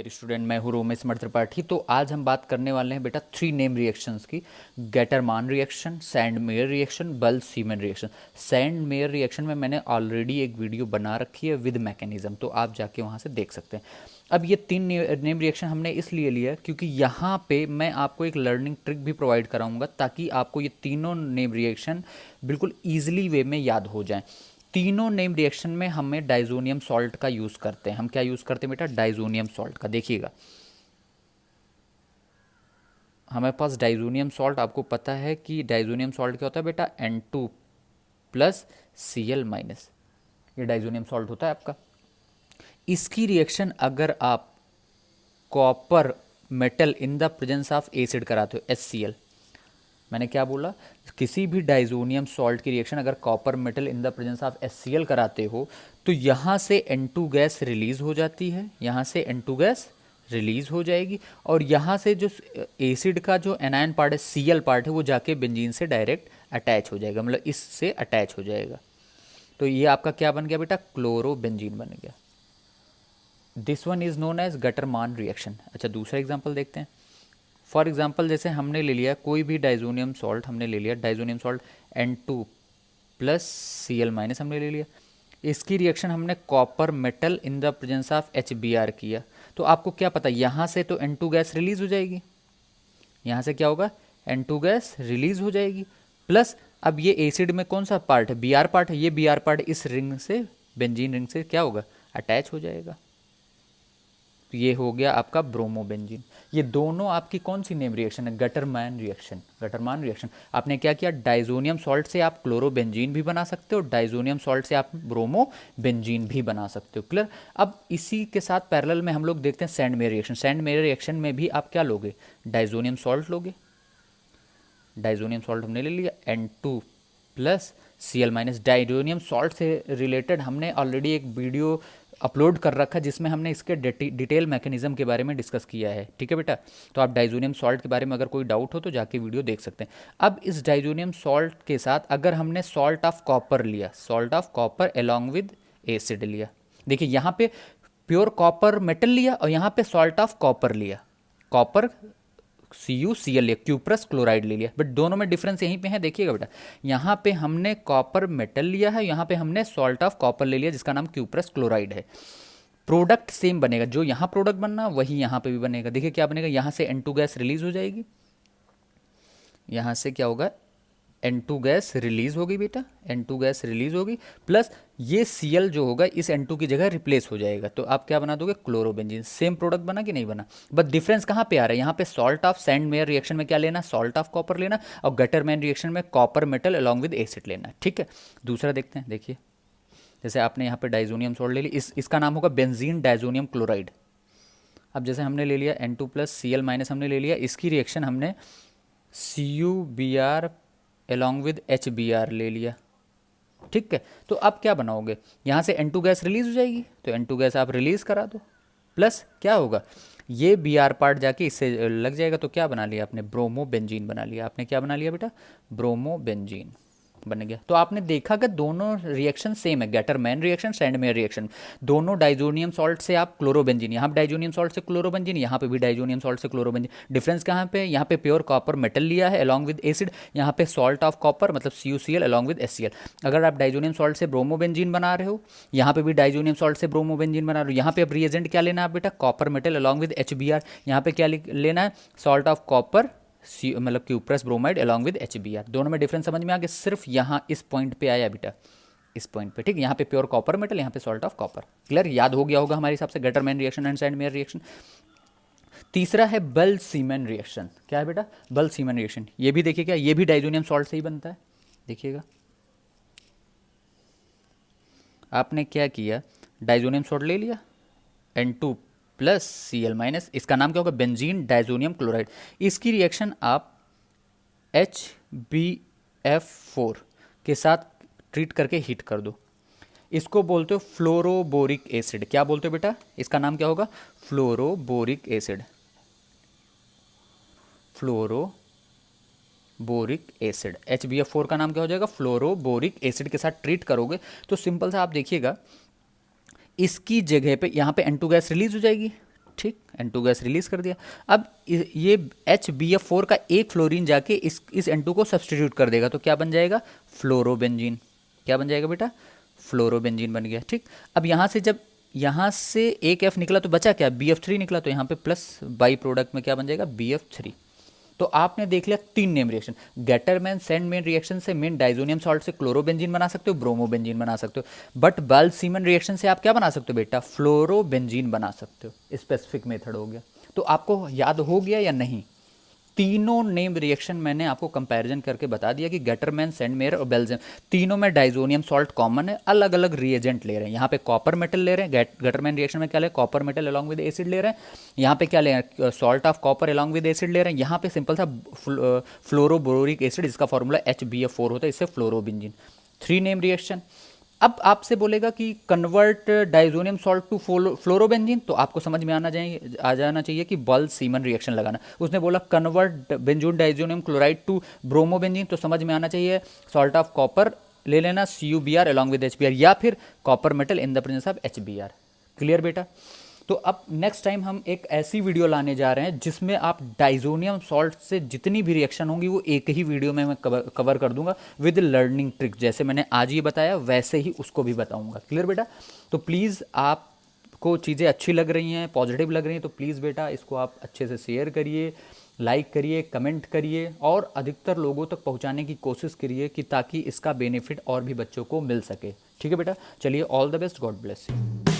Dear student, मैं हूँ रोमेश मर्द त्रिपाठी। तो आज हम बात करने वाले हैं बेटा 3 नेम रिएक्शंस की। गेटरमान रिएक्शन, सैंड मेयर रिएक्शन, बल semen reaction. Sand mayor reaction में मैंने ऑलरेडी एक वीडियो बना रखी है विद मैकेनिज्म, तो आप जाके वहाँ से देख सकते हैं। अब ये 3 नेम रिएक्शन हमने इसलिए लिया क्योंकि यहाँ पे मैं आपको एक लर्निंग ट्रिक भी प्रोवाइड कराऊंगा ताकि आपको ये तीनों नेम रिएक्शन बिल्कुल ईजिली वे में याद हो जाएं। तीनों नेम रिएक्शन में हमें डाइजोनियम सॉल्ट का यूज़ करते हैं। हम क्या यूज़ करते हैं बेटा? डाइजोनियम सॉल्ट का। देखिएगा, हमारे पास डाइजोनियम सॉल्ट, आपको पता है कि डाइजोनियम सॉल्ट क्या होता है बेटा? N2 प्लस Cl माइनस, ये डाइजोनियम सॉल्ट होता है आपका। इसकी रिएक्शन अगर आप copper metal in the presence of acid कराते हो, HCl, मैंने क्या बोला? किसी भी डाइजोनियम सॉल्ट की रिएक्शन अगर copper metal in the presence of HCl कराते हो तो यहाँ से N2 गैस रिलीज हो जाती है, यहाँ से N2 गैस रिलीज हो जाएगी और यहाँ से जो एसिड का जो एनायन पार्ट है, Cl पार्ट है, वो जाके बेंजीन से डायरेक्ट अटैच हो जाएगा, मतलब इससे अटैच हो जाएगा। तो ये आपका क्या बन गया बेटा? क्लोरोबेंजीन बन गया। This one is known as Gattermann reaction. अच्छा, दूसरा एग्जाम्पल देखते हैं। फॉर एग्जाम्पल, जैसे हमने ले लिया कोई भी डाइजोनियम सॉल्ट, हमने ले लिया diazonium salt N2 plus Cl minus हमने ले लिया। इसकी रिएक्शन हमने copper metal in the presence of HBr किया। तो आपको क्या पता, यहाँ से तो N2 गैस रिलीज हो जाएगी, यहाँ से क्या होगा? N2 गैस रिलीज हो जाएगी। प्लस अब ये एसिड में कौन सा पार्ट है? Br पार्ट है। ये Br पार्ट इस रिंग से, बेंजीन रिंग से क्या होगा? अटैच हो जाएगा। तो ये हो गया आपका ब्रोमोबेंजीन। ये दोनों आपकी कौन सी नेम रिएक्शन है? गटरमान रिएक्शन। गटरमान रिएक्शन आपने क्या किया? डाइजोनियम सॉल्ट से आप क्लोरोबेंजीन भी बना सकते हो, डाइजोनियम सॉल्ट से आप ब्रोमोबेंजीन भी बना सकते हो। क्लियर? अब इसी के साथ पैरेलल में हम लोग देखते हैं sand mayor reaction. Sand mayor reaction में भी आप क्या लोगे? डाइजोनियम सॉल्ट लोगे। डाइजोनियम सॉल्ट हमने ले लिया, N2 plus Cl minus. Diazonium salt से रिलेटेड हमने ऑलरेडी एक वीडियो अपलोड कर रखा है जिसमें हमने इसके डिटेल मैकेनिज्म के बारे में डिस्कस किया है। ठीक है बेटा? तो आप डाइजोनियम सॉल्ट के बारे में अगर कोई डाउट हो तो जाके वीडियो देख सकते हैं। अब इस डाइजोनियम सॉल्ट के साथ अगर हमने सॉल्ट ऑफ कॉपर लिया, salt of copper along with acid लिया, देखिए यहाँ पे प्योर कॉपर मेटल लिया और यहाँ पे सॉल्ट ऑफ कॉपर लिया, कॉपर CuCl लिया, क्यूप्रस क्लोराइड ले लिया। बट दोनों में डिफरेंस यहीं पे है, देखिएगा बेटा। यहाँ पे हमने कॉपर मेटल लिया है, यहाँ पे हमने सॉल्ट ऑफ कॉपर ले लिया जिसका नाम क्यूप्रस क्लोराइड है। प्रोडक्ट सेम बनेगा, जो यहाँ प्रोडक्ट बनना वही यहाँ पे भी बनेगा। देखिए क्या बनेगा? यहाँ से N2 गैस रिलीज हो जाएगी, यहाँ से क्या होगा? N2 गैस रिलीज होगी बेटा, N2 गैस रिलीज होगी। प्लस ये Cl जो होगा इस N2 की जगह रिप्लेस हो जाएगा। तो आप क्या बना दोगे? क्लोरोबेंजीन। सेम प्रोडक्ट बना कि नहीं बना? बट डिफरेंस कहाँ पे आ रहा है? यहाँ पे salt of sand mayor reaction में क्या लेना? सॉल्ट ऑफ कॉपर लेना, और गटरमैन रिएक्शन में copper metal along with acid लेना। ठीक है, दूसरा देखते हैं। देखिए, जैसे आपने यहाँ पे डाइजोनियम सॉल्ट ले लिया, इसका नाम होगा बेंजीन डाइजोनियम क्लोराइड। अब जैसे हमने ले लिया N2 प्लस Cl माइनस हमने ले लिया, इसकी रिएक्शन हमने CuBr अलॉन्ग विद HBr ले लिया। ठीक है, तो अब क्या बनाओगे? यहाँ से N2 गैस रिलीज हो जाएगी, तो N2 गैस आप रिलीज करा दो। प्लस क्या होगा? ये Br पार्ट जाके इससे लग जाएगा, तो क्या बना लिया आपने? ब्रोमोबेंजीन बना लिया। आपने क्या बना लिया बेटा? ब्रोमोबेंजीन बन गया। तो आपने देखा कि दोनों रिएक्शन सेम है, गैटरमैन रिएक्शन, सैंडमेयर रिएक्शन। दोनों डाइजोनियम सॉल्ट से आप क्लोरोबेंजीन, यहाँ पे डाइजोनियम सॉल्ट से क्लोरोबेंजीन, यहाँ पे भी डाइजोनियम सॉल्ट से क्लोरोबेंजीन। डिफरेंस कहाँ पे? यहाँ पे प्योर कॉपर मेटल लिया है अलॉन्ग विद एसिड, यहाँ पे सॉल्ट ऑफ कॉपर मतलब CuCl अलॉन्ग विद HCl। अगर आप डाइजोनियम सॉल्ट से ब्रोमोबेंजीन बना रहे हो, यहाँ पे भी डाइजोनियम सॉल्ट से ब्रोमोबेंजीन बना रहे हो, यहाँ पे अब रिएजेंट क्या लेना है बेटा? Copper metal along with HBr। यहाँ पे क्या लेना है? सॉल्ट ऑफ कॉपर मतलब cuprous bromide along with HBr। दोनों में डिफरेंस समझ में आ गया? सिर्फ यहाँ इस पॉइंट पे आया बेटा, इस पॉइंट पे। ठीक, यहाँ पे प्योर कॉपर मेटल, यहाँ पे सॉल्ट ऑफ कॉपर। क्लियर? याद हो गया होगा हमारे हिसाब से Gattermann reaction and Sandmeyer reaction. तीसरा है बल सीमन रिएक्शन। क्या है बेटा? बल सीमन रिएक्शन। ये भी देखिएगा, ये भी डाइजोनियम सॉल्ट से ही बनता है। देखिएगा, आपने क्या किया? डाइजोनियम सॉल्ट ले लिया, N2 प्लस Cl माइनस, इसका नाम क्या होगा? Benzene diazonium chloride. इसकी रिएक्शन आप HbF4 के साथ ट्रीट करके हीट कर दो। इसको बोलते हो फ्लोरोबोरिक एसिड। क्या बोलते हो बेटा? इसका नाम क्या होगा? Fluoroboric acid. Fluoroboric acid, HbF4 का नाम क्या हो जाएगा? फ्लोरोबोरिक एसिड के साथ ट्रीट करोगे तो सिंपल सा आप देखिएगा, इसकी जगह पे यहाँ पे N2 गैस रिलीज हो जाएगी। ठीक, N2 गैस रिलीज कर दिया। अब ये HBF4 का एक फ्लोरीन जाके इस N2 को सब्सटीट्यूट कर देगा, तो क्या बन जाएगा, फ्लोरोबेंजीन। क्या बन जाएगा बेटा, फ्लोरोबेंजीन बन गया। ठीक, अब यहाँ से जब यहाँ से एक F निकला तो बचा क्या, BF3 निकला, तो यहाँ पे प्लस बाई प्रोडक्ट में क्या बन जाएगा, BF3। तो आपने देख लिया 3 name reaction. Gattermann Sandman reaction से मेन डाइजोनियम सॉल्ट से क्लोरोबेंजीन बना सकते हो, ब्रोमोबेंजीन बना सकते हो, बट बल सीमन रिएक्शन से आप क्या बना सकते हो बेटा, फ्लोरोबेंजीन बना सकते हो। स्पेसिफिक मेथड हो गया। तो आपको याद हो गया या नहीं, तीनों नेम रिएक्शन मैंने आपको कंपैरिजन करके बता दिया कि गेटरमैन सेंडमेयर और बेल्जियम तीनों में डाइजोनियम सॉल्ट कॉमन है, अलग अलग रिएजेंट ले रहे हैं। यहाँ पे कॉपर मेटल ले रहे हैं, गेटरमैन रिएक्शन में क्या ले रहे हैं, copper metal along with acid ले रहे हैं। यहाँ पे क्या ले रहे हैं, salt of copper along with acid ले रहे हैं। यहाँ पे सिंपल सा फ्लोरोबोरिक एसिड, इसका फॉर्मूला HBF4 होता है, इससे फ्लोरोबेंजीन। 3 name reaction. अब आपसे बोलेगा कि convert diazonium salt to fluorobenzene, तो आपको समझ में आ जाना चाहिए कि बल सीमन रिएक्शन लगाना। उसने बोला convert benzene diazonium chloride to bromobenzene, तो समझ में आना चाहिए सॉल्ट ऑफ कॉपर ले लेना, CuBr अलॉन्ग विद HBr, या फिर copper metal in the presence of HBr। Clear बेटा। तो अब नेक्स्ट टाइम हम एक ऐसी वीडियो लाने जा रहे हैं जिसमें आप डाइजोनियम सॉल्ट से जितनी भी रिएक्शन होंगी वो एक ही वीडियो में मैं कवर कर दूंगा विद लर्निंग ट्रिक। जैसे मैंने आज ये बताया वैसे ही उसको भी बताऊंगा। क्लियर बेटा। तो प्लीज़ आपको चीज़ें अच्छी लग रही हैं, पॉजिटिव लग रही हैं, तो प्लीज़ बेटा इसको आप अच्छे से शेयर करिए, लाइक करिए, कमेंट करिए और अधिकतर लोगों तक पहुंचाने की कोशिश करिए कि ताकि इसका बेनिफिट और भी बच्चों को मिल सके। ठीक है बेटा, चलिए, all the best, God bless you.